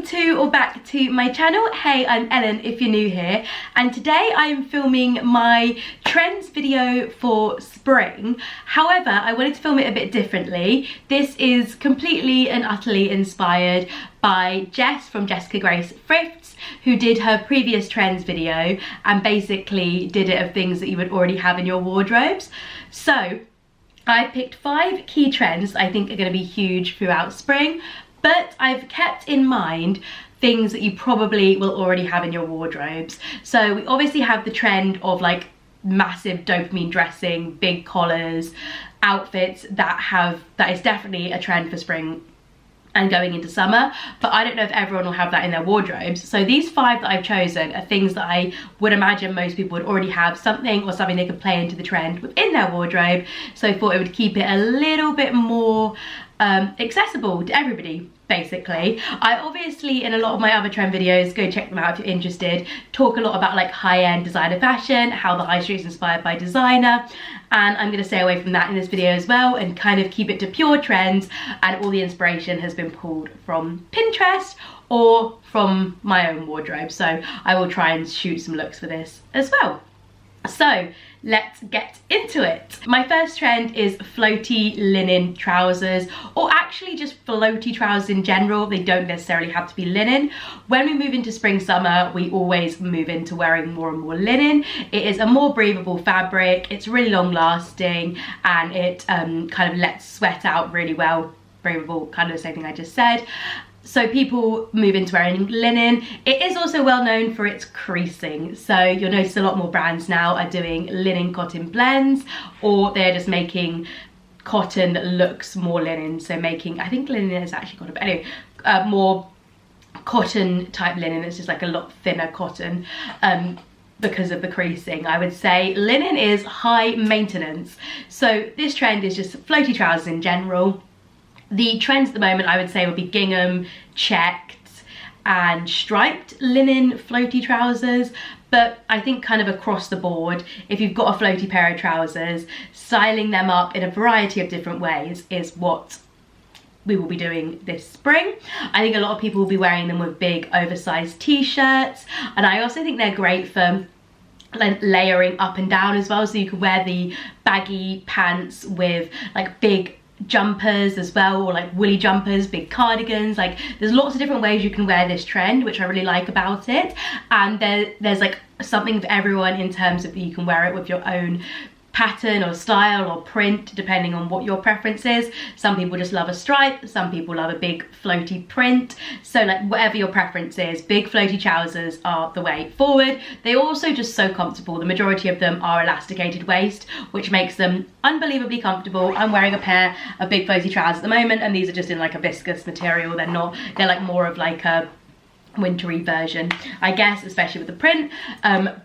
to or back to my channel. Hey, I'm Ellen if you're new here, and today I'm filming my trends video for spring. However, I wanted to film it a bit differently. This is completely and utterly inspired by Jess from Jessica Grace Thrifts, who did her previous trends video and basically did it of things that you would already have in your wardrobes. So I picked 5 key trends I think are going to be huge throughout spring, but I've kept in mind things that you probably will already have in your wardrobes. So we obviously have the trend of like massive dopamine dressing, big collars, outfits that is definitely a trend for spring and going into summer, but I don't know if everyone will have that in their wardrobes. So these 5 that I've chosen are things that I would imagine most people would already have something they could play into the trend within their wardrobe. So I thought it would keep it a little bit more accessible to everybody, basically. I obviously, in a lot of my other trend videos, go check them out if you're interested, talk a lot about like high-end designer fashion, how the high street is inspired by designer, and I'm going to stay away from that in this video as well and kind of keep it to pure trends, and all the inspiration has been pulled from Pinterest or from my own wardrobe. So I will try and shoot some looks for this as well. So let's get into it. My first trend is floaty linen trousers, or actually just floaty trousers in general. They don't necessarily have to be linen. When we move into spring summer, we always move into wearing more and more linen. It is a more breathable fabric, it's really long lasting, and it kind of lets sweat out really well. Breathable, kind of the same thing I just said. So people move into wearing linen. It is also well known for its creasing. So you'll notice a lot more brands now are doing linen cotton blends, or they're just making cotton that looks more linen. So making, I think linen has actually got a bit, anyway, more cotton type linen. It's just like a lot thinner cotton because of the creasing. I would say linen is high maintenance. So this trend is just floaty trousers in general. The trends at the moment I would say would be gingham, checked and striped linen floaty trousers, but I think kind of across the board, if you've got a floaty pair of trousers, styling them up in a variety of different ways is what we will be doing this spring. I think a lot of people will be wearing them with big oversized t-shirts, and I also think they're great for layering up and down as well. So you could wear the baggy pants with like big jumpers as well, or like woolly jumpers, big cardigans. Like there's lots of different ways you can wear this trend, which I really like about it, and there's like something for everyone in terms of you can wear it with your own pattern or style or print, depending on what your preference is. Some people just love a stripe, some people love a big floaty print. So like whatever your preference is, big floaty trousers are the way forward. They're also just so comfortable. The majority of them are elasticated waist, which makes them unbelievably comfortable. I'm wearing a pair of big floaty trousers at the moment, and these are just in like a viscous material. They're like more of like a wintry version, I guess, especially with the print.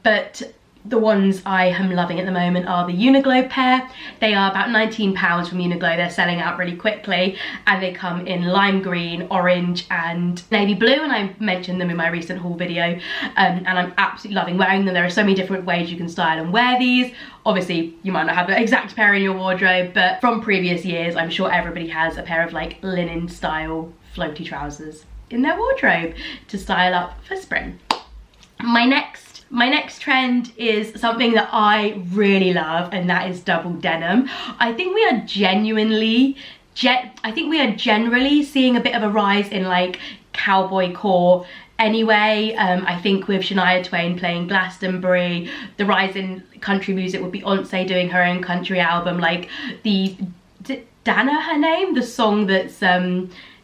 But the ones I am loving at the moment are the Uniqlo pair. They are about £19 from Uniqlo. They're selling out really quickly, and they come in lime green, orange and navy blue, and I mentioned them in my recent haul video, and I'm absolutely loving wearing them. There are so many different ways you can style and wear these. Obviously you might not have the exact pair in your wardrobe, but from previous years I'm sure everybody has a pair of like linen style floaty trousers in their wardrobe to style up for spring. My next trend is something that I really love, and that is double denim. I think we are generally seeing a bit of a rise in like cowboy core anyway. I think with Shania Twain playing Glastonbury, the rise in country music with Beyonce doing her own country album, like Dana, her name, the song that's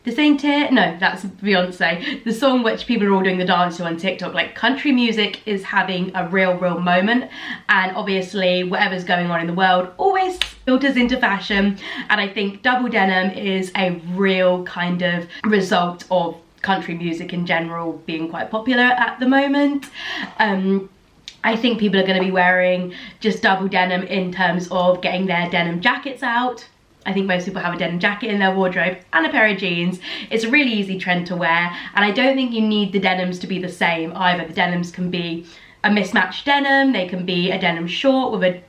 This Ain't It? No, that's Beyonce. The song which people are all doing the dance to on TikTok. Like country music is having a real moment, and obviously whatever's going on in the world always filters into fashion, and I think double denim is a real kind of result of country music in general being quite popular at the moment. I think people are going to be wearing just double denim in terms of getting their denim jackets out. I think most people have a denim jacket in their wardrobe and a pair of jeans. It's a really easy trend to wear, and I don't think you need the denims to be the same either. The denims can be a mismatched denim, they can be a denim short with a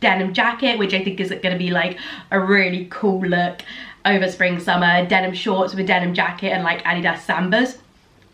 denim jacket, which I think is going to be like a really cool look over spring summer. Denim shorts with a denim jacket and like Adidas Sambas.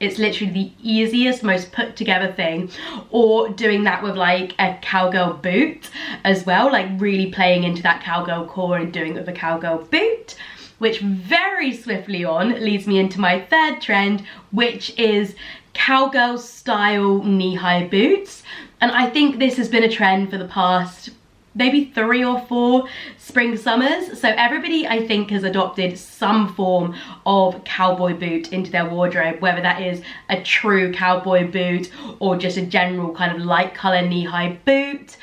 It's literally the easiest, most put together thing. Or doing that with like a cowgirl boot as well, like really playing into that cowgirl core and doing it with a cowgirl boot, which very swiftly on leads me into my third trend, which is cowgirl style knee-high boots. And I think this has been a trend for the past maybe 3 or 4 spring summers. So everybody, I think, has adopted some form of cowboy boot into their wardrobe, whether that is a true cowboy boot or just a general kind of light color knee-high boot,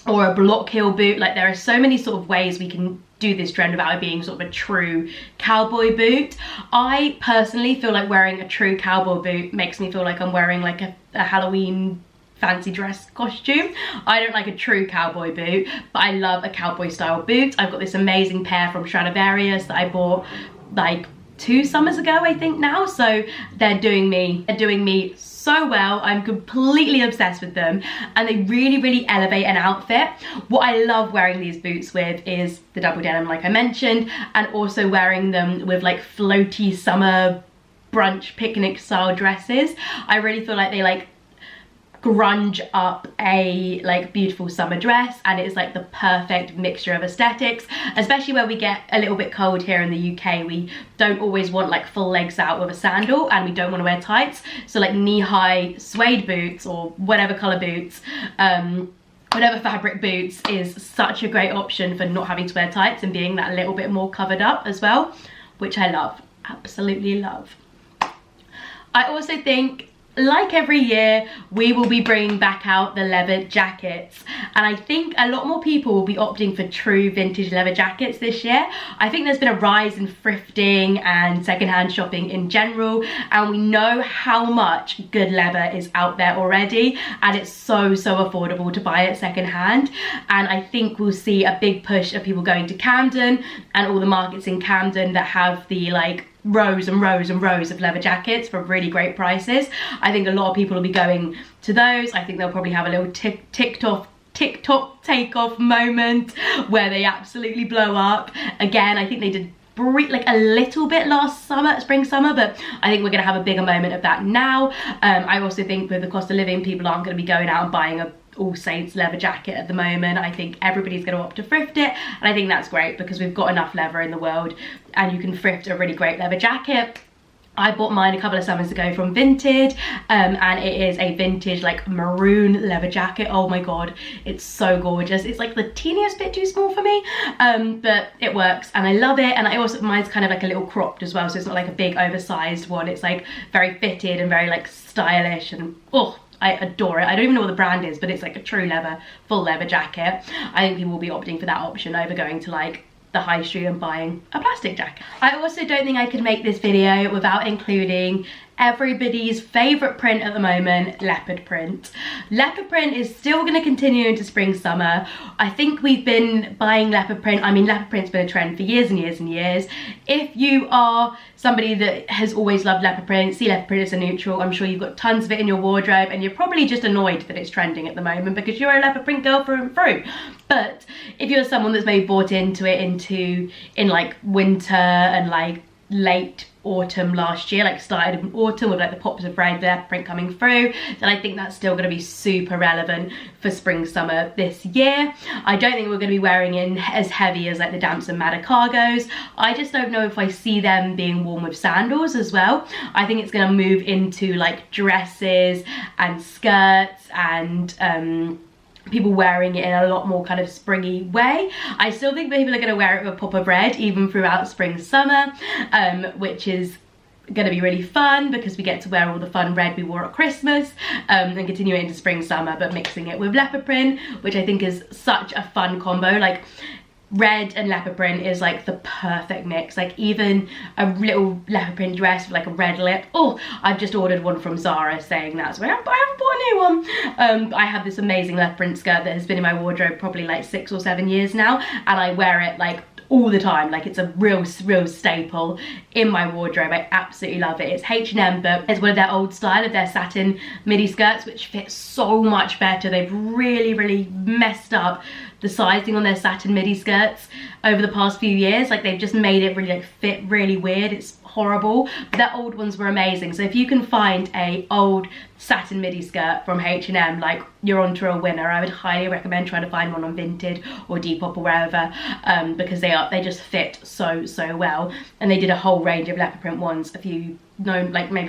or a block heel boot. Like, there are so many sort of ways we can do this trend without it being sort of a true cowboy boot. I personally feel like wearing a true cowboy boot makes me feel like I'm wearing like a Halloween fancy dress costume. I don't like a true cowboy boot, but I love a cowboy style boot. I've got this amazing pair from Stradivarius that I bought like 2 summers ago, I think now. So they're doing me so well. I'm completely obsessed with them, and they really elevate an outfit. What I love wearing these boots with is the double denim, like I mentioned, and also wearing them with like floaty summer brunch picnic style dresses. I really feel like they like grunge up a like beautiful summer dress, and it's like the perfect mixture of aesthetics, especially where we get a little bit cold here in the UK. We don't always want like full legs out with a sandal, and we don't want to wear tights, so like knee-high suede boots or whatever color boots, whatever fabric boots is such a great option for not having to wear tights and being that little bit more covered up as well, which I love, absolutely love. I also think, like every year, we will be bringing back out the leather jackets, and I think a lot more people will be opting for true vintage leather jackets this year. I think there's been a rise in thrifting and secondhand shopping in general, and we know how much good leather is out there already, and it's so affordable to buy it secondhand. And I think we'll see a big push of people going to Camden and all the markets in Camden that have the like rows and rows and rows of leather jackets for really great prices. I think a lot of people will be going to those. I think they'll probably have a little TikTok takeoff moment where they absolutely blow up. Again, I think they did like a little bit last summer, spring summer, but I think we're gonna have a bigger moment of that now. I also think with the cost of living, people aren't gonna be going out and buying a All Saints leather jacket at the moment. I think everybody's going to opt to thrift it, and I think that's great because we've got enough leather in the world, and you can thrift a really great leather jacket. I bought mine a couple of summers ago from Vinted, and it is a vintage like maroon leather jacket. Oh my god, it's so gorgeous. It's like the teeniest bit too small for me, but it works and I love it. And I also, mine's kind of like a little cropped as well, so it's not like a big oversized one. It's like very fitted and very like stylish, and oh, I adore it. I don't even know what the brand is, but it's like a true leather, full leather jacket. I think people will be opting for that option over going to like the high street and buying a plastic jacket. I also don't think I could make this video without including everybody's favorite print at the moment, leopard print. Leopard print is still going to continue into spring summer. I think we've been buying leopard print. I mean, leopard print's been a trend for years and years and years. If you are somebody that has always loved leopard print, see leopard print as a neutral, I'm sure you've got tons of it in your wardrobe, and you're probably just annoyed that it's trending at the moment because you're a leopard print girl through and through. But if you're someone that's maybe bought into it in like winter and like late autumn last year, like started in autumn with like the pops of red leopard print coming through, then I think that's still going to be super relevant for spring summer this year. I don't think we're going to be wearing in as heavy as like the Damps and Madder cargos. I just don't know if I see them being worn with sandals as well. I think it's going to move into like dresses and skirts and people wearing it in a lot more kind of springy way. I still think people are going to wear it with a pop of red even throughout spring summer, which is going to be really fun because we get to wear all the fun red we wore at Christmas, and continue it into spring summer, but mixing it with leopard print, which I think is such a fun combo. Like, red and leopard print is like the perfect mix. Like, even a little leopard print dress with like a red lip. Oh, I've just ordered one from Zara saying that, so I haven't bought a new one. I have this amazing leopard print skirt that has been in my wardrobe probably like 6 or 7 years now, and I wear it like all the time. Like, it's a real staple in my wardrobe. I absolutely love it. It's H&M, but it's one of their old style of their satin midi skirts, which fit so much better. They've really messed up the sizing on their satin midi skirts over the past few years. Like, they've just made it really like fit really weird. It's horrible, but their old ones were amazing. So if you can find a old satin midi skirt from H&M, like, you're onto a winner. I would highly recommend trying to find one on Vinted or Depop or wherever, because they just fit so well. And they did a whole range of leopard print ones maybe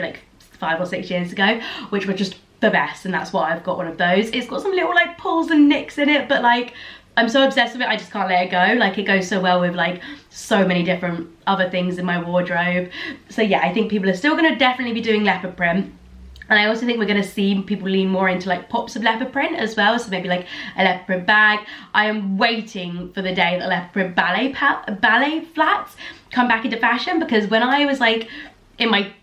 like 5 or 6 years ago, which were just the best, and that's why I've got one of those. It's got some little like pulls and nicks in it, but like, I'm so obsessed with it, I just can't let it go. Like, it goes so well with like so many different other things in my wardrobe. So yeah, I think people are still gonna definitely be doing leopard print. And I also think we're going to see people lean more into like pops of leopard print as well. So maybe like a leopard print bag. I am waiting for the day that leopard print ballet flats come back into fashion, because when I was like in my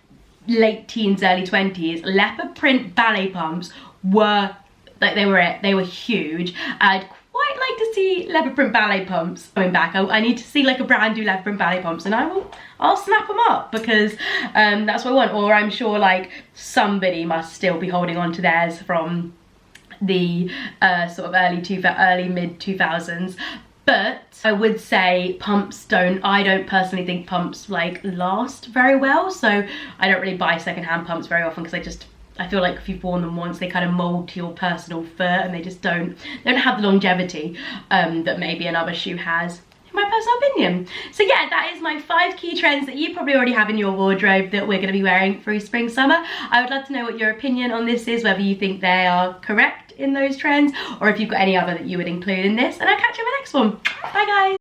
late teens, early 20s, leopard print ballet pumps were like, they were huge. I'd quite like to see leopard print ballet pumps coming back. I need to see like a brand new leopard print ballet pumps, and I'll snap them up, because that's what I want. Or I'm sure like somebody must still be holding on to theirs from the sort of early mid 2000s. But I would say pumps I don't personally think pumps like last very well. So I don't really buy secondhand pumps very often, because I feel like if you've worn them once, they kind of mold to your personal foot, and they just don't have the longevity that maybe another shoe has, in my personal opinion. So yeah, that is my 5 key trends that you probably already have in your wardrobe that we're going to be wearing through spring summer. I would love to know what your opinion on this is, whether you think they are correct in those trends, or if you've got any other that you would include in this, and I'll catch you in the next one. Bye guys.